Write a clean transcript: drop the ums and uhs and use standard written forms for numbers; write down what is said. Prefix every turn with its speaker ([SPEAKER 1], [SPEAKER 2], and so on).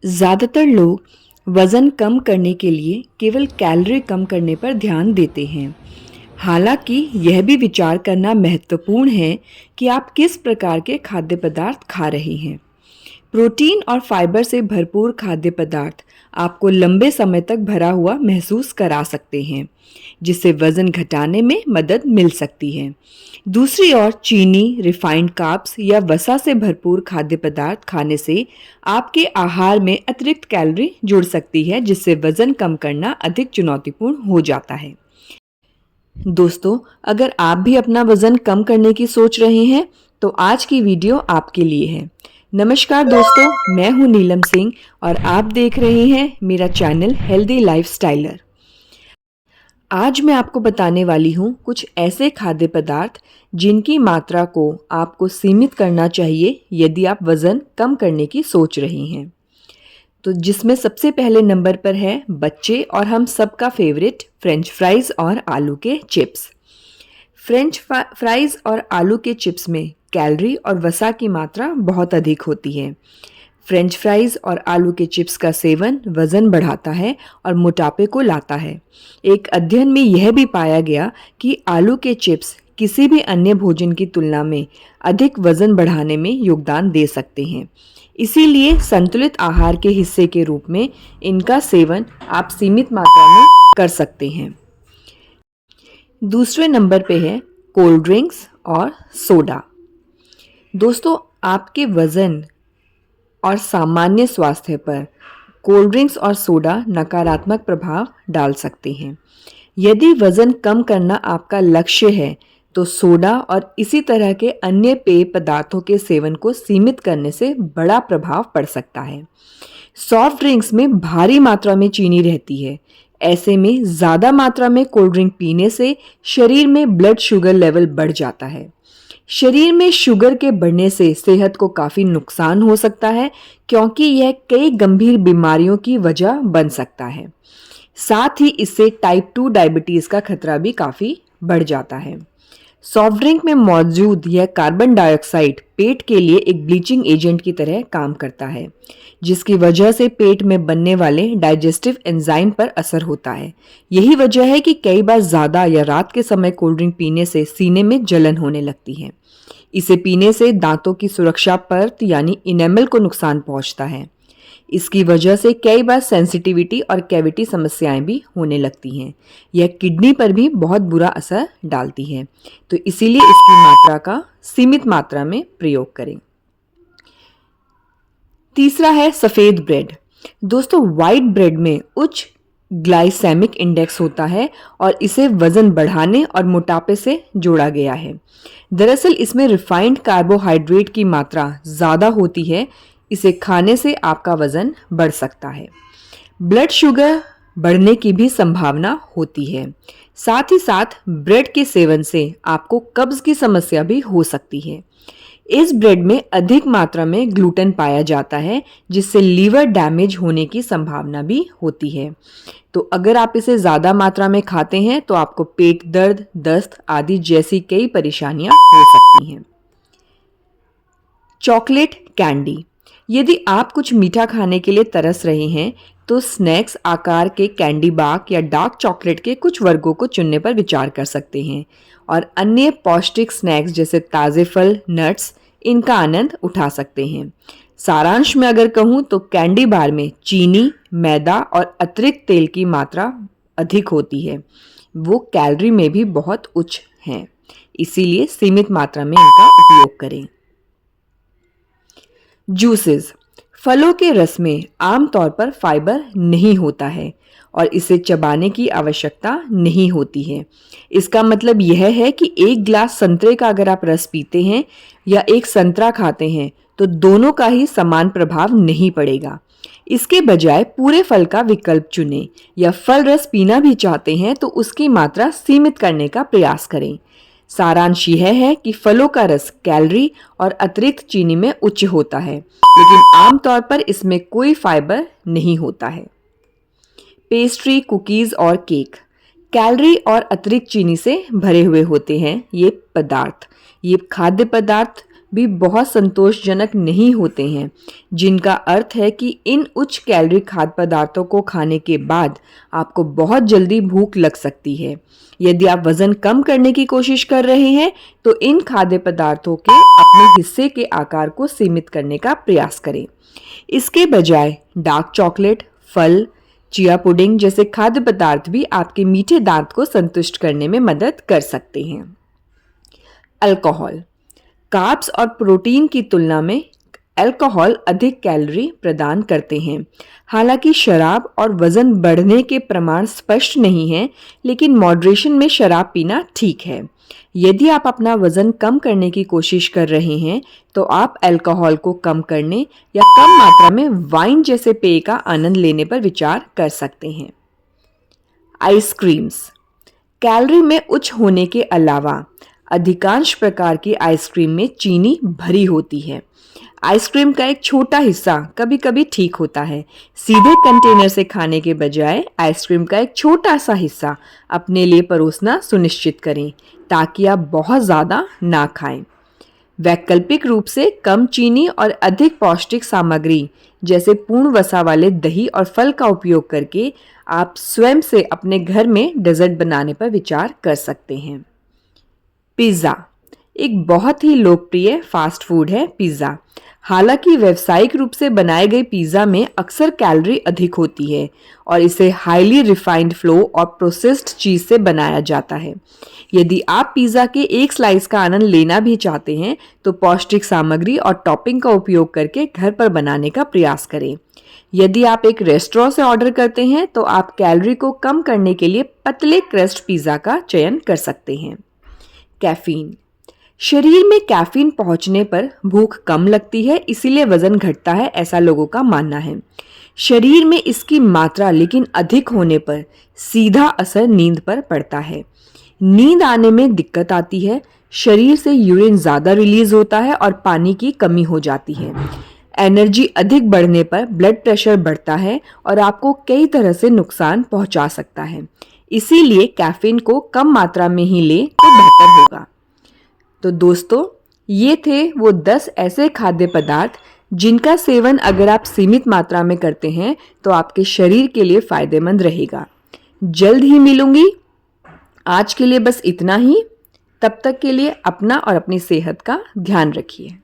[SPEAKER 1] ज़्यादातर लोग वज़न कम करने के लिए केवल कैलोरी कम करने पर ध्यान देते हैं। हालांकि यह भी विचार करना महत्वपूर्ण है कि आप किस प्रकार के खाद्य पदार्थ खा रहे हैं। प्रोटीन और फाइबर से भरपूर खाद्य पदार्थ आपको लंबे समय तक भरा हुआ महसूस करा सकते हैं, जिससे वज़न घटाने में मदद मिल सकती है। दूसरी ओर चीनी, रिफाइंड कार्ब्स या वसा से भरपूर खाद्य पदार्थ खाने से आपके आहार में अतिरिक्त कैलोरी जुड़ सकती है, जिससे वज़न कम करना अधिक चुनौतीपूर्ण हो जाता है। दोस्तों, अगर आप भी अपना वज़न कम करने की सोच रहे हैं, तो आज की वीडियो आपके लिए है। नमस्कार दोस्तों, मैं हूं नीलम सिंह और आप देख रहे हैं मेरा चैनल हेल्दी लाइफस्टाइलर। आज मैं आपको बताने वाली हूं कुछ ऐसे खाद्य पदार्थ जिनकी मात्रा को आपको सीमित करना चाहिए यदि आप वज़न कम करने की सोच रहे हैं। तो जिसमें सबसे पहले नंबर पर है बच्चे और हम सबका फेवरेट फ्रेंच फ्राइज़ और आलू के चिप्स। फ्रेंच फ्राइज़ और आलू के चिप्स में कैलोरी और वसा की मात्रा बहुत अधिक होती है। फ्रेंच फ्राइज़ और आलू के चिप्स का सेवन वज़न बढ़ाता है और मोटापे को लाता है। एक अध्ययन में यह भी पाया गया कि आलू के चिप्स किसी भी अन्य भोजन की तुलना में अधिक वज़न बढ़ाने में योगदान दे सकते हैं। इसीलिए संतुलित आहार के हिस्से के रूप में इनका सेवन आप सीमित मात्रा में कर सकते हैं। दूसरे नंबर पे है कोल्ड ड्रिंक्स और सोडा। दोस्तों, आपके वज़न और सामान्य स्वास्थ्य पर कोल्ड ड्रिंक्स और सोडा नकारात्मक प्रभाव डाल सकते हैं। यदि वज़न कम करना आपका लक्ष्य है, तो सोडा और इसी तरह के अन्य पेय पदार्थों के सेवन को सीमित करने से बड़ा प्रभाव पड़ सकता है। सॉफ्ट ड्रिंक्स में भारी मात्रा में चीनी रहती है। ऐसे में ज़्यादा मात्रा में कोल्ड ड्रिंक पीने से शरीर में ब्लड शुगर लेवल बढ़ जाता है। शरीर में शुगर के बढ़ने से सेहत को काफ़ी नुकसान हो सकता है, क्योंकि यह कई गंभीर बीमारियों की वजह बन सकता है। साथ ही इससे टाइप 2 डायबिटीज़ का खतरा भी काफ़ी बढ़ जाता है। सॉफ्ट ड्रिंक में मौजूद यह कार्बन डाइऑक्साइड पेट के लिए एक ब्लीचिंग एजेंट की तरह काम करता है, जिसकी वजह से पेट में बनने वाले डाइजेस्टिव एंजाइम पर असर होता है। यही वजह है कि कई बार ज़्यादा या रात के समय कोल्ड ड्रिंक पीने से सीने में जलन होने लगती है। इसे पीने से दांतों की सुरक्षा परत यानी इनेमल को नुकसान पहुंचता है। इसकी वजह से कई बार सेंसिटिविटी और कैविटी समस्याएं भी होने लगती हैं। यह किडनी पर भी बहुत बुरा असर डालती है, तो इसीलिए इसकी मात्रा का सीमित मात्रा में प्रयोग करें। तीसरा है सफ़ेद ब्रेड। दोस्तों, वाइट ब्रेड में उच्च ग्लाइसेमिक इंडेक्स होता है और इसे वज़न बढ़ाने और मोटापे से जोड़ा गया है। दरअसल इसमें रिफाइंड कार्बोहाइड्रेट की मात्रा ज़्यादा होती है। इसे खाने से आपका वज़न बढ़ सकता है। ब्लड शुगर बढ़ने की भी संभावना होती है। साथ ही साथ ब्रेड के सेवन से आपको कब्ज़ की समस्या भी हो सकती है। इस ब्रेड में अधिक मात्रा में ग्लूटेन पाया जाता है, जिससे लीवर डैमेज होने की संभावना भी होती है। तो अगर आप इसे ज़्यादा मात्रा में खाते हैं तो आपको पेट दर्द, दस्त आदि जैसी कई परेशानियां हो सकती हैं। Chocolate candy. यदि आप कुछ मीठा खाने के लिए तरस रहे हैं, तो स्नैक्स आकार के कैंडी बार या डार्क चॉकलेट के कुछ वर्गों को चुनने पर विचार कर सकते हैं और अन्य पौष्टिक स्नैक्स जैसे ताज़े फल, नट्स, इनका आनंद उठा सकते हैं। सारांश में अगर कहूँ तो कैंडी बार में चीनी, मैदा और अतिरिक्त तेल की मात्रा अधिक होती है। वो कैलोरी में भी बहुत उच्च हैं, इसीलिए सीमित मात्रा में इनका उपयोग करें। जूसेस। फलों के रस में आमतौर पर फाइबर नहीं होता है और इसे चबाने की आवश्यकता नहीं होती है। इसका मतलब यह है कि एक गिलास संतरे का अगर आप रस पीते हैं या एक संतरा खाते हैं, तो दोनों का ही समान प्रभाव नहीं पड़ेगा। इसके बजाय पूरे फल का विकल्प चुनें, या फल रस पीना भी चाहते हैं तो उसकी मात्रा सीमित करने का प्रयास करें। सारांश यह है कि फलों का रस कैलोरी और अतिरिक्त चीनी में उच्च होता है, लेकिन आमतौर पर इसमें कोई फाइबर नहीं होता है। पेस्ट्री, कुकीज़ और केक कैलोरी और अतिरिक्त चीनी से भरे हुए होते हैं। ये खाद्य पदार्थ भी बहुत संतोषजनक नहीं होते हैं, जिनका अर्थ है कि इन उच्च कैलोरी खाद्य पदार्थों को खाने के बाद आपको बहुत जल्दी भूख लग सकती है। यदि आप वजन कम करने की कोशिश कर रहे हैं तो इन खाद्य पदार्थों के अपने हिस्से के आकार को सीमित करने का प्रयास करें। इसके बजाय डार्क चॉकलेट, फल, चिया पुडिंग जैसे खाद्य पदार्थ भी आपके मीठे दांत को संतुष्ट करने में मदद कर सकते हैं। अल्कोहल। कार्ब्स और प्रोटीन की तुलना में अल्कोहल अधिक कैलोरी प्रदान करते हैं। हालांकि शराब और वजन बढ़ने के प्रमाण स्पष्ट नहीं हैं, लेकिन मॉडरेशन में शराब पीना ठीक है। यदि आप अपना वजन कम करने की कोशिश कर रहे हैं तो आप अल्कोहल को कम करने या कम मात्रा में वाइन जैसे पेय का आनंद लेने पर विचार कर सकते हैं। आइसक्रीम्स। कैलोरी में उच्च होने के अलावा अधिकांश प्रकार की आइसक्रीम में चीनी भरी होती है। आइसक्रीम का एक छोटा हिस्सा कभी कभी ठीक होता है। सीधे कंटेनर से खाने के बजाय आइसक्रीम का एक छोटा सा हिस्सा अपने लिए परोसना सुनिश्चित करें ताकि आप बहुत ज़्यादा ना खाएं। वैकल्पिक रूप से कम चीनी और अधिक पौष्टिक सामग्री जैसे पूर्ण वसा वाले दही और फल का उपयोग करके आप स्वयं से अपने घर में डेजर्ट बनाने पर विचार कर सकते हैं। पिज़्ज़ा एक बहुत ही लोकप्रिय फास्ट फूड है। पिज़्ज़ा हालांकि व्यावसायिक रूप से बनाए गए पिज़्ज़ा में अक्सर कैलोरी अधिक होती है और इसे हाईली रिफाइंड फ्लो और प्रोसेस्ड चीज़ से बनाया जाता है। यदि आप पिज़्ज़ा के एक स्लाइस का आनंद लेना भी चाहते हैं तो पौष्टिक सामग्री और टॉपिंग का उपयोग करके घर पर बनाने का प्रयास करें। यदि आप एक रेस्टोरेंट से ऑर्डर करते हैं तो आप कैलोरी को कम करने के लिए पतले क्रस्ट पिज़्ज़ा का चयन कर सकते हैं। कैफीन। शरीर में कैफीन पहुंचने पर भूख कम लगती है, इसीलिए वजन घटता है, ऐसा लोगों का मानना है। शरीर में इसकी मात्रा लेकिन अधिक होने पर सीधा असर नींद पर पड़ता है। नींद आने में दिक्कत आती है, शरीर से यूरिन ज़्यादा रिलीज होता है और पानी की कमी हो जाती है। एनर्जी अधिक बढ़ने पर ब्लड प्रेशर बढ़ता है और आपको कई तरह से नुकसान पहुंचा सकता है। इसीलिए कैफीन को कम मात्रा में ही लें तो बेहतर होगा। तो दोस्तों, ये थे वो 10 ऐसे खाद्य पदार्थ जिनका सेवन अगर आप सीमित मात्रा में करते हैं तो आपके शरीर के लिए फायदेमंद रहेगा। जल्द ही मिलूंगी। आज के लिए बस इतना ही। तब तक के लिए अपना और अपनी सेहत का ध्यान रखिए।